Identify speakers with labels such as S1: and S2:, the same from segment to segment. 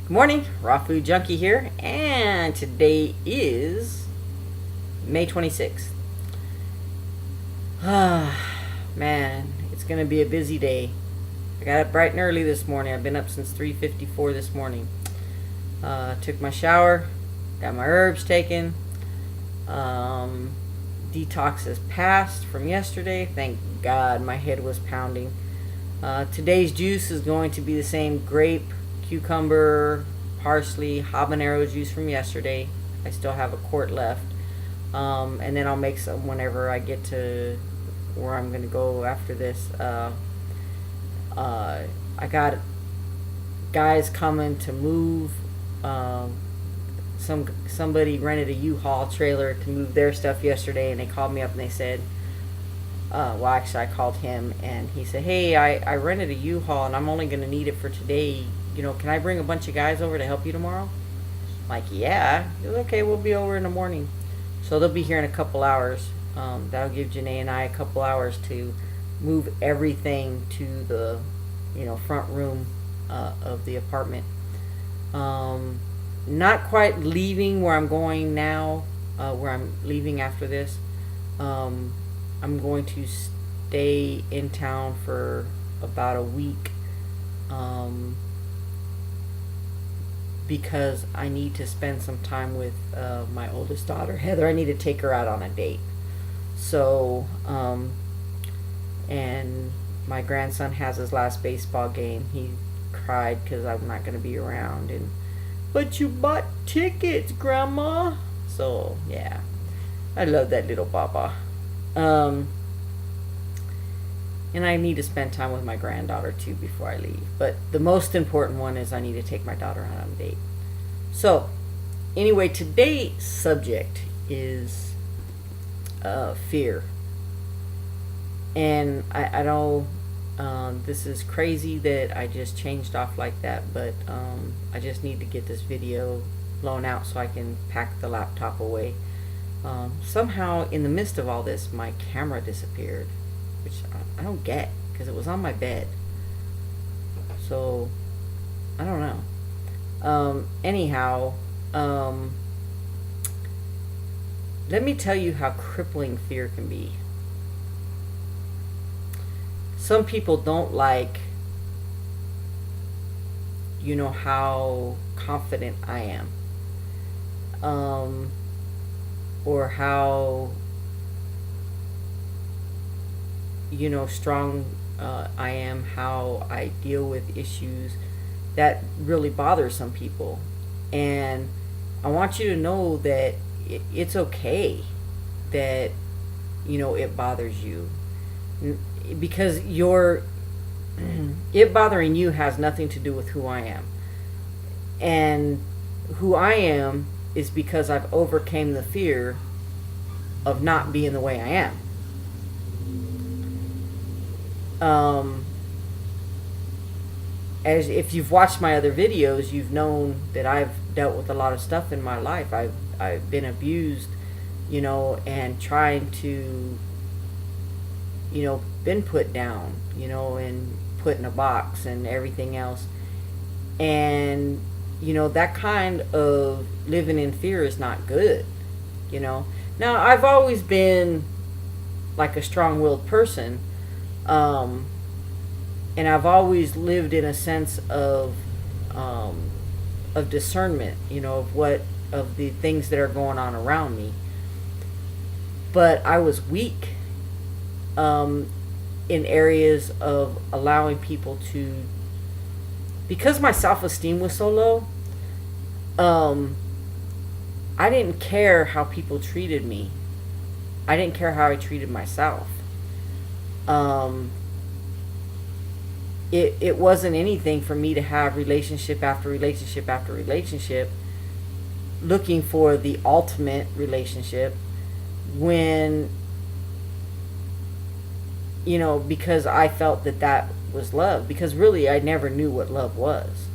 S1: Good morning, Raw Food Junkie here, and today is May 26th. Man, it's gonna be a busy day. I got up bright and early this morning. I've been up since 3:54 this morning. Took my shower, got my herbs taken. Detox has passed from yesterday. Thank God, my head was pounding. Today's juice is going to be the same grape, cucumber, parsley, habanero juice from yesterday. I still have a quart left. And then I'll make some whenever I get to where I'm going to go after this. I got guys coming to move. Somebody rented a U-Haul trailer to move their stuff yesterday, and they called me up and they said, well, actually, I called him, and he said, hey, I rented a U-Haul, and I'm only going to need it for today. Can I bring a bunch of guys over to help you tomorrow? I'm like, yeah. He goes, okay, we'll be over in the morning. So they'll be here in a couple hours. That'll give Janae and I a couple hours to move everything to the, front room of the apartment. Not quite leaving where I'm going now, where I'm leaving after this. I'm going to stay in town for about a week because I need to spend some time with my oldest daughter, Heather. I need to take her out on a date. So, and my grandson has his last baseball game. He cried because I'm not going to be around. But you bought tickets, Grandma. So, yeah. I love that little Baba. And I need to spend time with my granddaughter too before I leave. But the most important one is I need to take my daughter out on a date. So, anyway, today's subject is fear. And I know this is crazy that I just changed off like that, but I just need to get this video blown out so I can pack the laptop away. Somehow, in the midst of all this, my camera disappeared, which I don't get, because it was on my bed. So, I don't know. Anyhow, let me tell you how crippling fear can be. Some people don't like, how confident I am. Or how, strong I am, how I deal with issues. That really bothers some people. And I want you to know that it's okay that, it bothers you. Because it bothering you has nothing to do with who I am. And who I am is because I've overcame the fear of not being the way I am. As if you've watched my other videos, you've known that I've dealt with a lot of stuff in my life. I've been abused, and trying to, been put down, and put in a box and everything else. And, that kind of living in fear is not good, Now, I've always been like a strong-willed person, and I've always lived in a sense of discernment, of the things that are going on around me. But I was weak in areas of allowing people to, because my self-esteem was so low, I didn't care how people treated me. I didn't care how I treated myself. It wasn't anything for me to have relationship after relationship after relationship, looking for the ultimate relationship, when, because I felt that was love. Because really, I never knew what love was,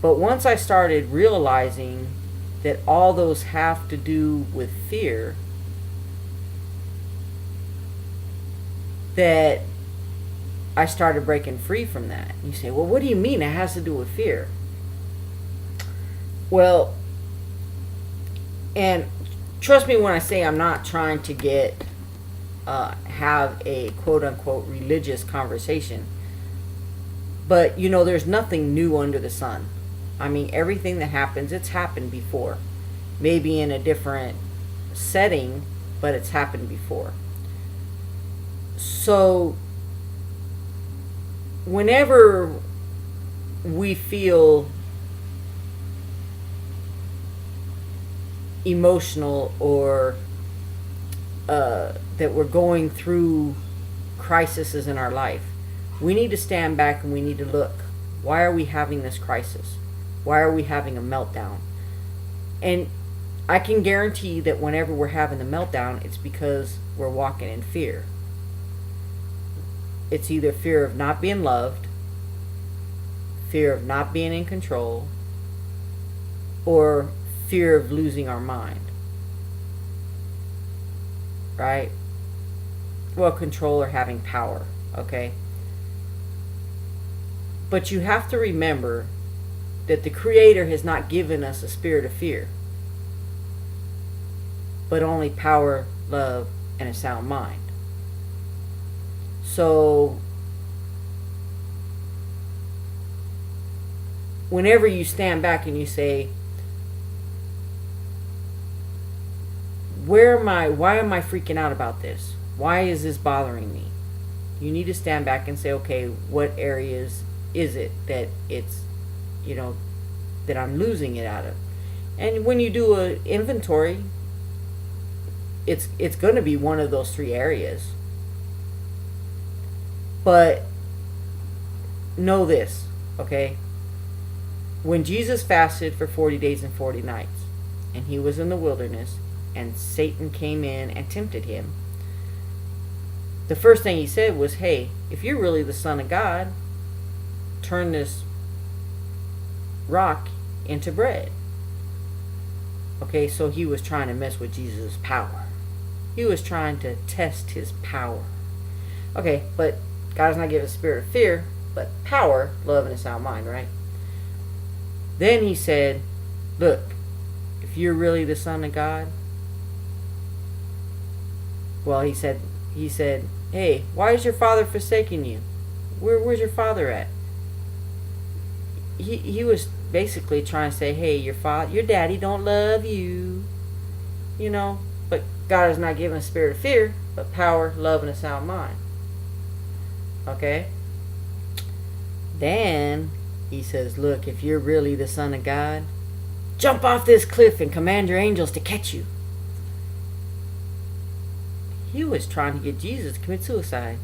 S1: But once I started realizing that all those have to do with fear, that I started breaking free from that. You say, well, what do you mean it has to do with fear? Well, and trust me when I say I'm not trying to have a quote unquote religious conversation. But, there's nothing new under the sun. I mean, everything that happens, it's happened before. Maybe in a different setting, but it's happened before. So, whenever we feel emotional or that we're going through crises in our life, we need to stand back and we need to look. Why are we having this crisis? Why are we having a meltdown? And I can guarantee that whenever we're having the meltdown, it's because we're walking in fear. It's either fear of not being loved, fear of not being in control, or fear of losing our mind. Right? Well, control or having power, okay? But you have to remember that the Creator has not given us a spirit of fear, but only power, love, and a sound mind. So, whenever you stand back and you say, why am I freaking out about this? Why is this bothering me? You need to stand back and say, okay, what areas is it that it's, that I'm losing it out of? And when you do an inventory, it's going to be one of those 3 areas. But know this, okay? When Jesus fasted for 40 days and 40 nights, and he was in the wilderness, and Satan came in and tempted him, the first thing he said was, hey, if you're really the Son of God, turn this rock into bread. Okay, so he was trying to mess with Jesus' power. He was trying to test his power. Okay, but God does not give a spirit of fear, but power, love, and a sound mind, right? Then he said, look, if you're really the Son of God, well, he said, hey, why is your father forsaking you? Where's your father at? He was basically trying to say, hey, your daddy don't love you, but God has not given a spirit of fear, but power, love, and a sound mind. Okay? Then he says, look, if you're really the Son of God, jump off this cliff and command your angels to catch you. He was trying to get Jesus to commit suicide.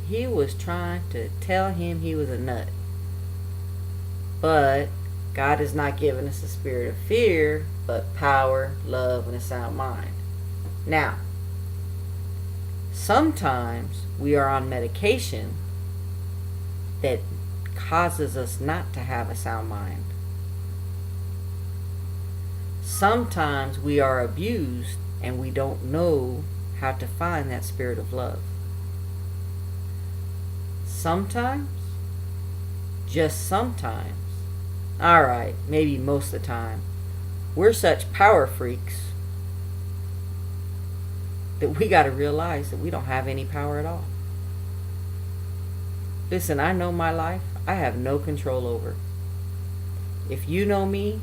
S1: He was trying to tell him he was a nut. But God has not given us a spirit of fear, but power, love, and a sound mind. Now, sometimes we are on medication that causes us not to have a sound mind. Sometimes we are abused and we don't know how to find that spirit of love. Sometimes, just sometimes, alright, maybe most of the time, we're such power freaks that we got to realize that we don't have any power at all. Listen, I know my life. I have no control over. If you know me,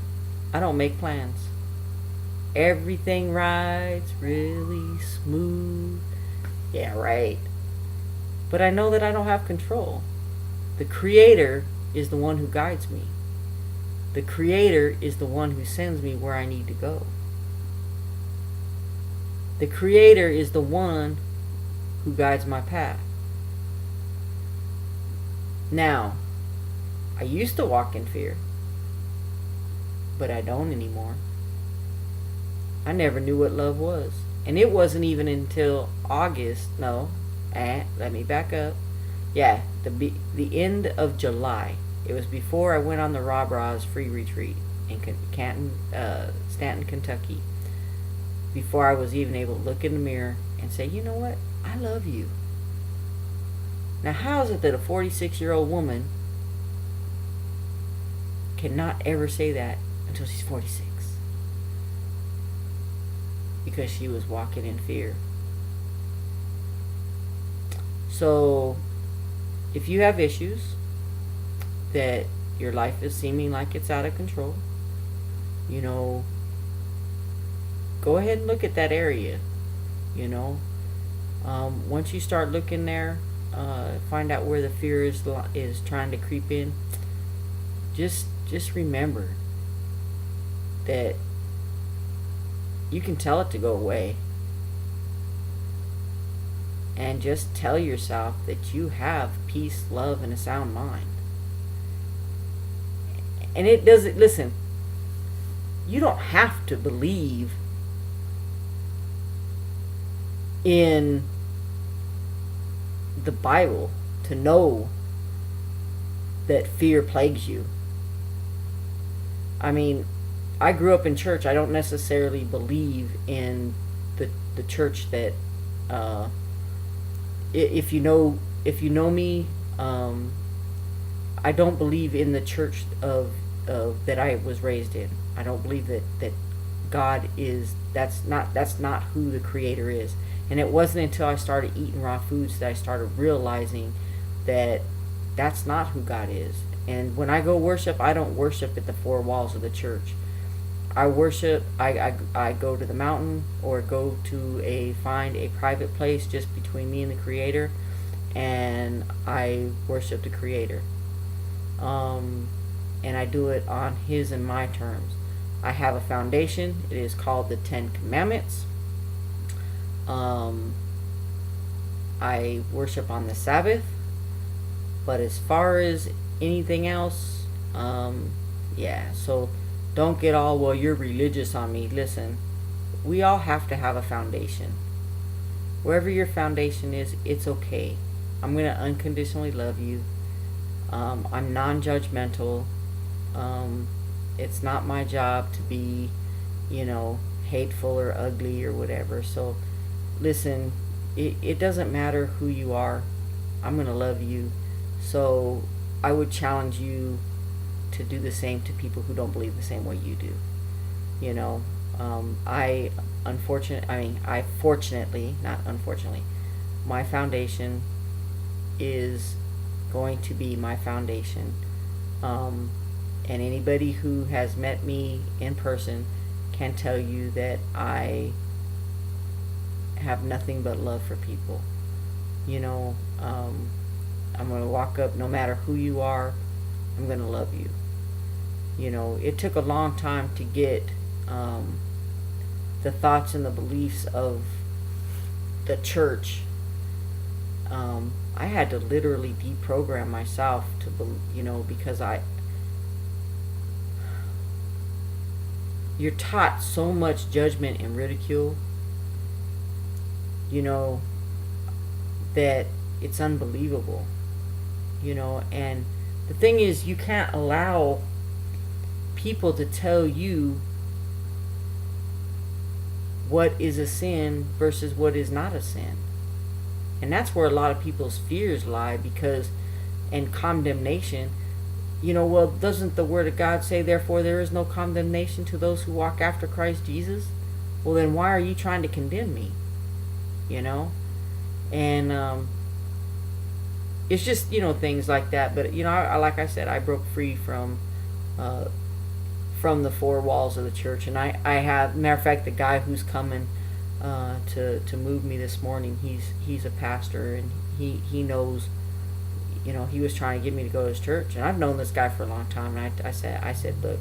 S1: I don't make plans. Everything rides really smooth. Yeah, right. But I know that I don't have control. The Creator is the one who guides me. The Creator is the one who sends me where I need to go. The Creator is the one who guides my path. Now, I used to walk in fear, but I don't anymore. I never knew what love was. And it wasn't even until August, let me back up. Yeah, the end of July. It was before I went on the Rob Ross free retreat in Stanton, Kentucky. Before I was even able to look in the mirror and say, you know what? I love you. Now, how is it that a 46-year-old woman cannot ever say that until she's 46? Because she was walking in fear. So, if you have issues that your life is seeming like it's out of control, you know, go ahead and look at that area. You know, once you start looking there, find out where the fear is trying to creep in. Just remember that you can tell it to go away, and just tell yourself that you have peace, love, and a sound mind. And it doesn't, listen, you don't have to believe in the Bible to know that fear plagues you. I mean, I grew up in church. I don't necessarily believe in the church that if you know me, I don't believe in the church of that I was raised in. I don't believe that God is, that's not who the Creator is. And it wasn't until I started eating raw foods that I started realizing that that's not who God is. And when I go worship, I don't worship at the four walls of the church. I worship, I go to the mountain, or go to find a private place just between me and the Creator, and I worship the Creator. And I do it on His and my terms. I have a foundation. It is called the Ten Commandments. I worship on the Sabbath. But as far as anything else, yeah, so don't get all, well, you're religious on me. Listen, we all have to have a foundation. Wherever your foundation is, it's okay. I'm going to unconditionally love you. I'm non-judgmental. It's not my job to be, hateful or ugly or whatever. So, listen, it doesn't matter who you are. I'm going to love you. So, I would challenge you to do the same to people who don't believe the same way you do. Fortunately, not unfortunately, my foundation is going to be my foundation. And anybody who has met me in person can tell you that I have nothing but love for people. I'm going to walk up, no matter who you are, I'm going to love you. It took a long time to get the thoughts and the beliefs of the church. I had to literally deprogram myself to, because you're taught so much judgment and ridicule, that it's unbelievable, and the thing is, you can't allow people to tell you what is a sin versus what is not a sin. And that's where a lot of people's fears lie, and condemnation. Well, doesn't the Word of God say, therefore there is no condemnation to those who walk after Christ Jesus? Well, then why are you trying to condemn me? And it's just, things like that. But, like I said, I broke free from the four walls of the church. And I have, matter of fact, the guy who's coming to move me this morning, he's a pastor, and he knows, he was trying to get me to go to his church. And I've known this guy for a long time. And I said, look,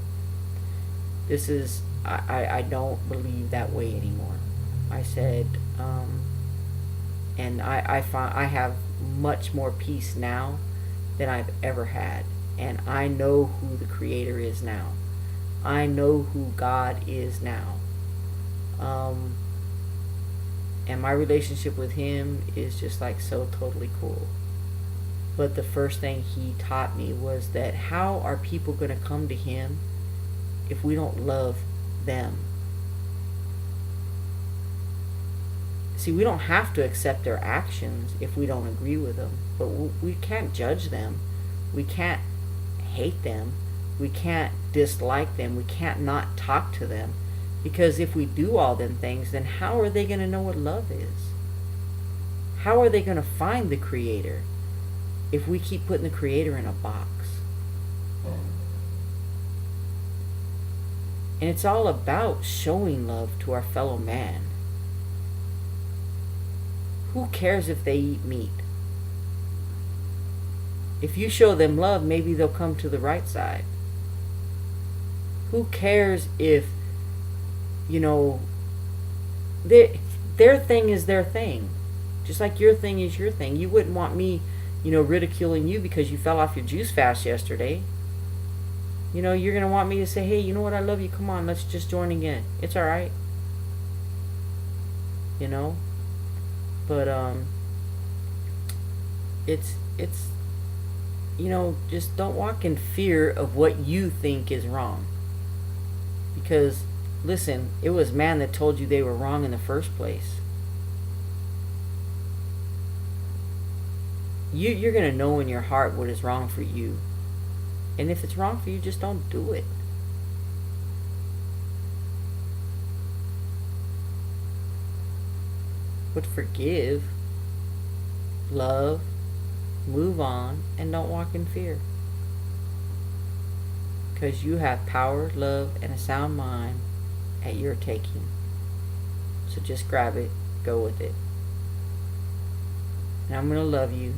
S1: this is, I don't believe that way anymore. I said, and I have much more peace now than I've ever had. And I know who the Creator is now. I know who God is now. And my relationship with Him is just like so totally cool. But the first thing He taught me was that how are people going to come to Him if we don't love them? See, we don't have to accept their actions if we don't agree with them, but we can't judge them. We can't hate them. We can't dislike them. We can't not talk to them. Because if we do all them things, then how are they going to know what love is? How are they going to find the Creator if we keep putting the Creator in a box? And it's all about showing love to our fellow man. Who cares if they eat meat? If you show them love, maybe they'll come to the right side. Who cares if, their thing is their thing. Just like your thing is your thing. You wouldn't want me, ridiculing you because you fell off your juice fast yesterday. You're going to want me to say, hey, you know what, I love you. Come on, let's just join again. It's all right. But, it's, just don't walk in fear of what you think is wrong. Because, listen, it was man that told you they were wrong in the first place. You're going to know in your heart what is wrong for you. And if it's wrong for you, just don't do it. But forgive, love, move on, and don't walk in fear. Because you have power, love, and a sound mind at your taking. So just grab it, go with it. And I'm going to love you.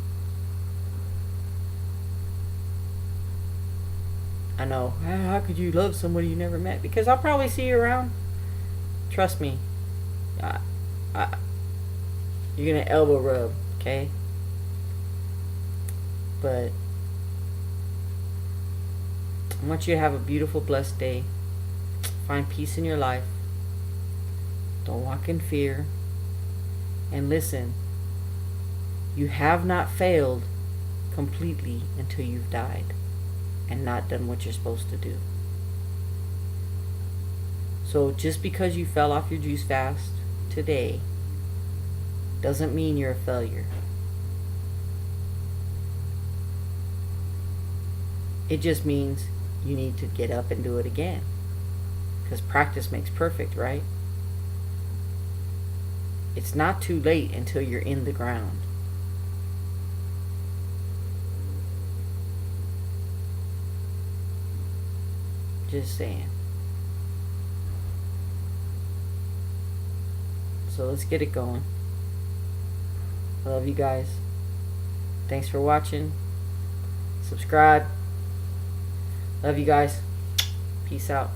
S1: I know, how could you love somebody you never met? Because I'll probably see you around. Trust me. You're going to elbow rub, okay? But I want you to have a beautiful, blessed day. Find peace in your life. Don't walk in fear. And listen, you have not failed completely until you've died and not done what you're supposed to do. So just because you fell off your juice fast today doesn't mean you're a failure. It just means you need to get up and do it again. Because practice makes perfect, right? It's not too late until you're in the ground. Just saying. So let's get it going. I love you guys. Thanks for watching. Subscribe. Love you guys. Peace out.